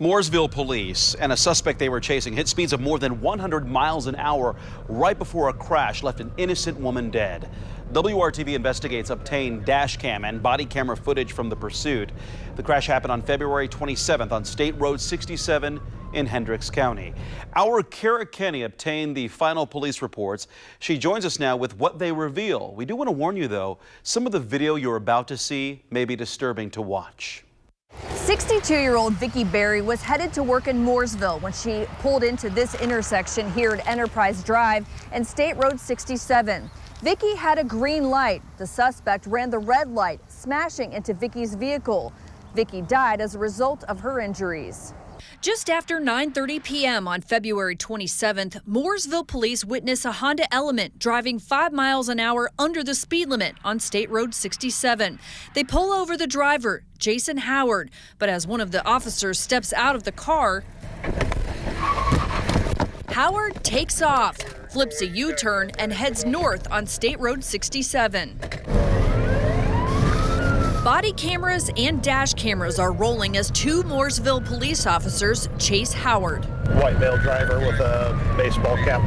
Mooresville Police and a suspect they were chasing hit speeds of more than 100 miles an hour right before a crash left an innocent woman dead. WRTV Investigates obtained dash cam and body camera footage from the pursuit. The crash happened on February 27th on State Road 67 in Hendricks County. Our Kara Kenny obtained the final police reports. She joins us now with what they reveal. We do want to warn you, though, some of the video you're about to see may be disturbing to watch. 62-year-old Vicki Berry was headed to work in Mooresville when she pulled into this intersection here at Enterprise Drive and State Road 67. Vicki had a green light. The suspect ran the red light, smashing into Vicki's vehicle. Vicki died as a result of her injuries. Just after 9:30 p.m. on February 27th, Mooresville Police witness a Honda Element driving 5 miles an hour under the speed limit on State Road 67. They pull over the driver, Jason Howard, but as one of the officers steps out of the car, Howard takes off, flips a U-turn, and heads north on State Road 67. Body cameras and dash cameras are rolling as two Mooresville police officers chase Howard. White male driver with a baseball cap.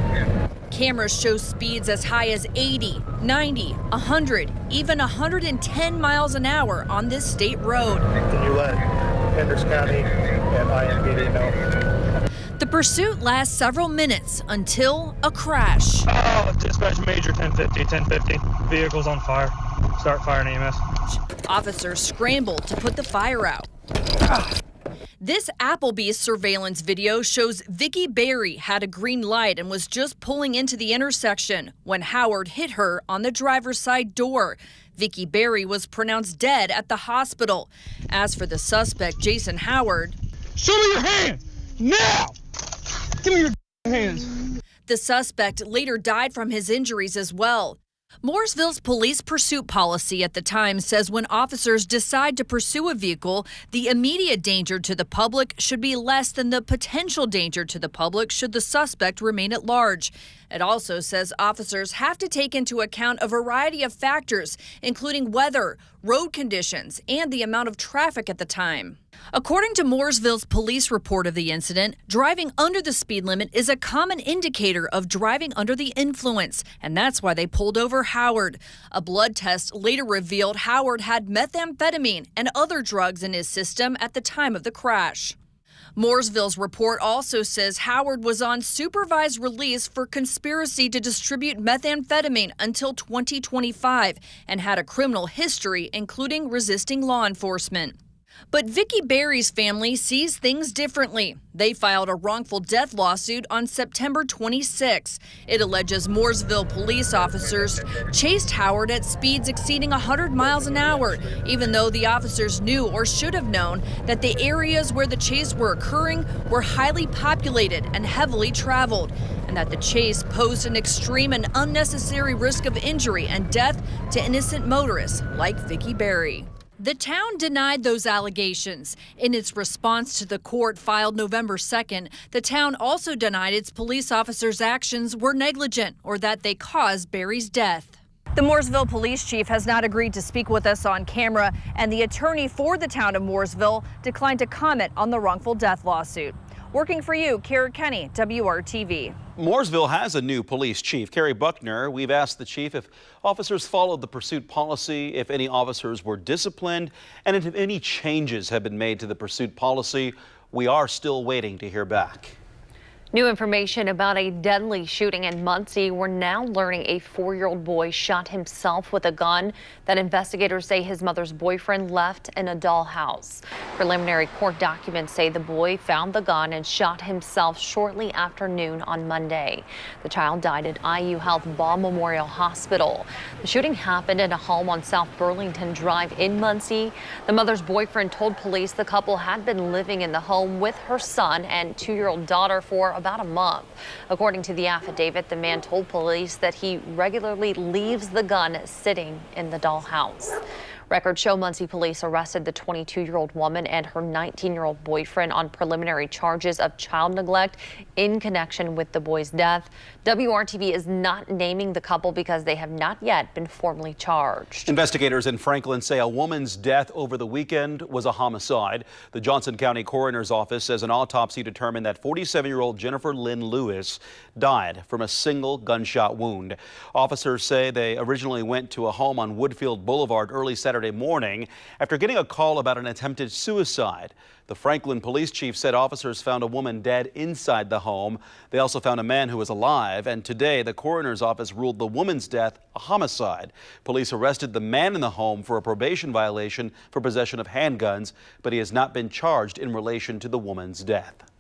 Cameras show speeds as high as 80, 90, 100, even 110 miles an hour on this state road. Can you let Hendricks County and IMPD know? The pursuit lasts several minutes until a crash. Dispatch major 1050. Vehicle's on fire. Start firing EMS. Officers scrambled to put the fire out. This Applebee's surveillance video shows Vicki Berry had a green light and was just pulling into the intersection when Howard hit her on the driver's side door. Vicki Berry was pronounced dead at the hospital. As for the suspect, Jason Howard, Show me your hands now! Give me your hands. The suspect later died from his injuries as well. Mooresville's police pursuit policy at the time says when officers decide to pursue a vehicle, the immediate danger to the public should be less than the potential danger to the public should the suspect remain at large. It also says officers have to take into account a variety of factors, including weather, road conditions, and the amount of traffic at the time. According to Mooresville's police report of the incident, driving under the speed limit is a common indicator of driving under the influence, and that's why they pulled over Howard. A blood test later revealed Howard had methamphetamine and other drugs in his system at the time of the crash. Mooresville's report also says Howard was on supervised release for conspiracy to distribute methamphetamine until 2025 and had a criminal history, including resisting law enforcement. But Vicki Berry's family sees things differently. They filed a wrongful death lawsuit on September 26. It alleges Mooresville police officers chased Howard at speeds exceeding 100 miles an hour, even though the officers knew or should have known that the areas where the chase were occurring were highly populated and heavily traveled, and that the chase posed an extreme and unnecessary risk of injury and death to innocent motorists like Vicki Berry. The town denied those allegations. In its response to the court filed November 2nd, the town also denied its police officers' actions were negligent or that they caused Berry's death. The Mooresville police chief has not agreed to speak with us on camera, and the attorney for the town of Mooresville declined to comment on the wrongful death lawsuit. Working for you, Kara Kenny, WRTV. Mooresville has a new police chief, Kerry Buckner. We've asked the chief if officers followed the pursuit policy, if any officers were disciplined, and if any changes have been made to the pursuit policy. We are still waiting to hear back. New information about a deadly shooting in Muncie. We're now learning a 4-year-old boy shot himself with a gun that investigators say his mother's boyfriend left in a dollhouse. Preliminary court documents say the boy found the gun and shot himself shortly after noon on Monday. The child died at IU Health Ball Memorial Hospital. The shooting happened in a home on South Burlington Drive in Muncie. The mother's boyfriend told police the couple had been living in the home with her son and 2-year-old daughter for about a month. According to the affidavit, the man told police that he regularly leaves the gun sitting in the dollhouse. Records show Muncie police arrested the 22-year-old woman and her 19-year-old boyfriend on preliminary charges of child neglect in connection with the boy's death. WRTV is not naming the couple because they have not yet been formally charged. Investigators in Franklin say a woman's death over the weekend was a homicide. The Johnson County Coroner's Office says an autopsy determined that 47-year-old Jennifer Lynn Lewis died from a single gunshot wound. Officers say they originally went to a home on Woodfield Boulevard early Saturday morning after getting a call about an attempted suicide. The Franklin police chief said officers found a woman dead inside the home. They also found a man who was alive, and today the coroner's office ruled the woman's death a homicide. Police arrested the man in the home for a probation violation for possession of handguns, but he has not been charged in relation to the woman's death.